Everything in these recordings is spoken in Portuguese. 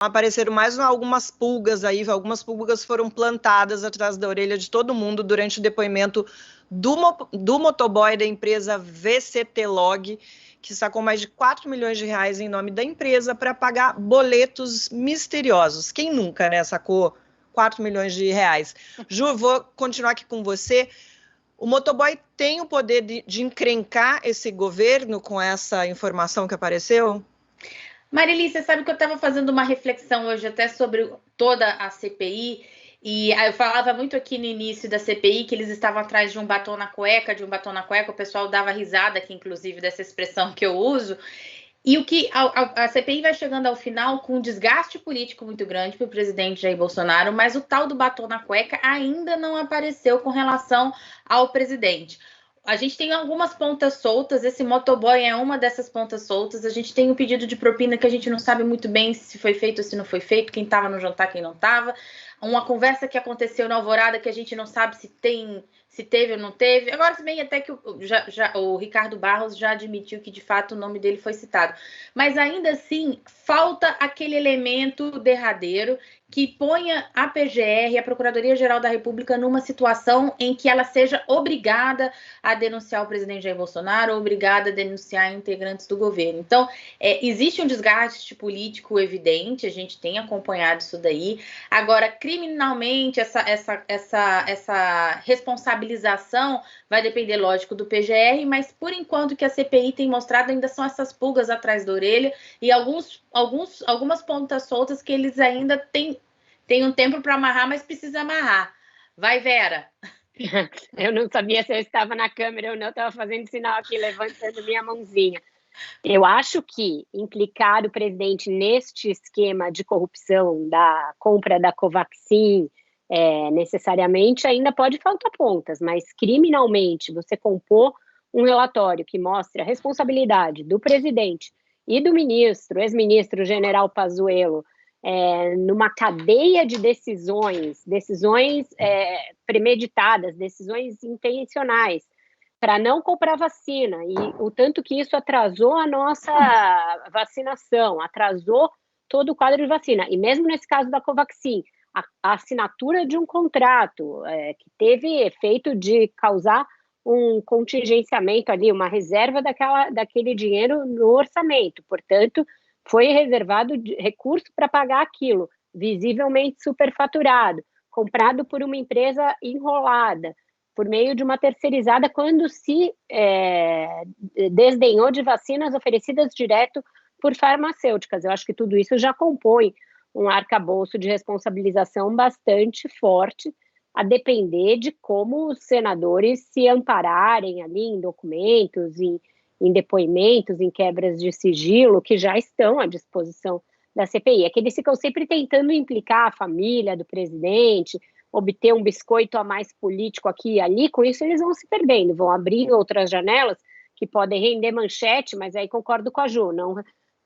apareceram mais algumas pulgas aí, algumas pulgas foram plantadas atrás da orelha de todo mundo durante o depoimento do motoboy da empresa VCT Log, que sacou mais de 4 milhões de reais em nome da empresa para pagar boletos misteriosos. Quem nunca, né, sacou 4 milhões de reais? Ju, vou continuar aqui com você. O motoboy tem o poder de encrencar esse governo com essa informação que apareceu? Marili, você sabe que eu estava fazendo uma reflexão hoje até sobre toda a CPI, e eu falava muito aqui no início da CPI que eles estavam atrás de um batom na cueca, o pessoal dava risada aqui, inclusive, dessa expressão que eu uso, e o que a CPI vai chegando ao final com um desgaste político muito grande para o presidente Jair Bolsonaro, mas o tal do batom na cueca ainda não apareceu com relação ao presidente. A gente tem algumas pontas soltas, esse motoboy é uma dessas pontas soltas, a gente tem um pedido de propina que a gente não sabe muito bem se foi feito ou se não foi feito, quem estava no jantar, quem não estava, uma conversa que aconteceu na Alvorada que a gente não sabe se teve ou não teve. Agora, se bem até que o Ricardo Barros já admitiu que, de fato, o nome dele foi citado. Mas, ainda assim, falta aquele elemento derradeiro que ponha a PGR, a Procuradoria-Geral da República, numa situação em que ela seja obrigada a denunciar o presidente Jair Bolsonaro, obrigada a denunciar integrantes do governo. Então, existe um desgaste político evidente, a gente tem acompanhado isso daí. Agora, criminalmente, essa responsabilização vai depender, lógico, do PGR, mas, por enquanto, que a CPI tem mostrado ainda são essas pulgas atrás da orelha e algumas pontas soltas que eles ainda têm um tempo para amarrar, mas precisa amarrar. Vai, Vera. Eu não sabia se eu estava na câmera ou não, estava fazendo sinal aqui, levantando minha mãozinha. Eu acho que implicar o presidente neste esquema de corrupção da compra da Covaxin necessariamente ainda pode faltar pontas, mas criminalmente você compor um relatório que mostre a responsabilidade do presidente e do ministro, ex-ministro general Pazuello, numa cadeia de decisões premeditadas, decisões intencionais, para não comprar vacina, e o tanto que isso atrasou a nossa vacinação, atrasou todo o quadro de vacina. E mesmo nesse caso da Covaxin, a assinatura de um contrato que teve efeito de causar um contingenciamento ali, uma reserva daquele dinheiro no orçamento. Portanto, foi reservado recurso para pagar aquilo, visivelmente superfaturado, comprado por uma empresa enrolada, por meio de uma terceirizada, quando se desdenhou de vacinas oferecidas direto por farmacêuticas. Eu acho que tudo isso já compõe um arcabouço de responsabilização bastante forte, a depender de como os senadores se ampararem ali em documentos, em depoimentos, em quebras de sigilo, que já estão à disposição da CPI. É que eles ficam sempre tentando implicar a família do presidente, obter um biscoito a mais político aqui e ali, com isso eles vão se perdendo, vão abrir outras janelas que podem render manchete, mas aí concordo com a Ju,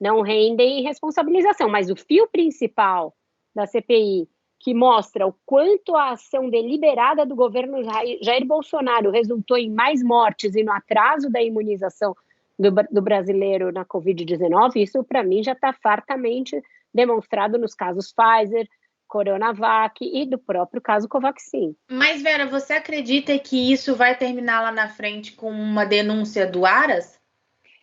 não rendem responsabilização, mas o fio principal da CPI, que mostra o quanto a ação deliberada do governo Jair Bolsonaro resultou em mais mortes e no atraso da imunização do brasileiro na Covid-19, isso para mim já está fartamente demonstrado nos casos Pfizer, Coronavac e do próprio caso Covaxin. Mas, Vera, você acredita que isso vai terminar lá na frente com uma denúncia do Aras?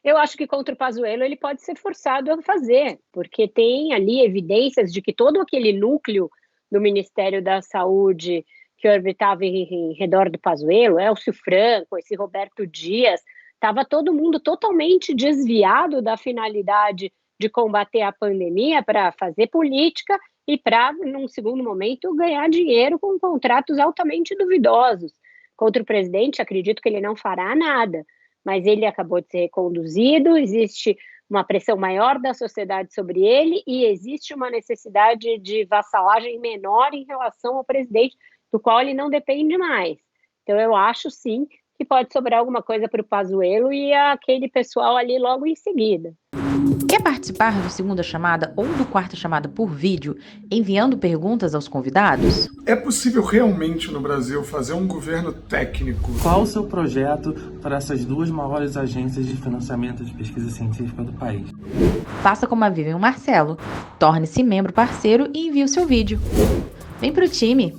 Eu acho que contra o Pazuello ele pode ser forçado a fazer, porque tem ali evidências de que todo aquele núcleo do Ministério da Saúde que orbitava em redor do Pazuello, Elcio Franco, esse Roberto Dias, estava todo mundo totalmente desviado da finalidade de combater a pandemia para fazer política e para, num segundo momento, ganhar dinheiro com contratos altamente duvidosos. Contra o presidente, acredito que ele não fará nada, mas ele acabou de ser reconduzido, existe uma pressão maior da sociedade sobre ele e existe uma necessidade de vassalagem menor em relação ao presidente, do qual ele não depende mais. Então, eu acho, sim, que pode sobrar alguma coisa para o Pazuello e aquele pessoal ali logo em seguida. Quer participar do Segunda Chamada ou do Quarta Chamada por vídeo, enviando perguntas aos convidados? É possível realmente no Brasil fazer um governo técnico? Qual o seu projeto para essas duas maiores agências de financiamento de pesquisa científica do país? Faça como a Vivian Marcelo, torne-se membro parceiro e envie o seu vídeo. Vem pro time!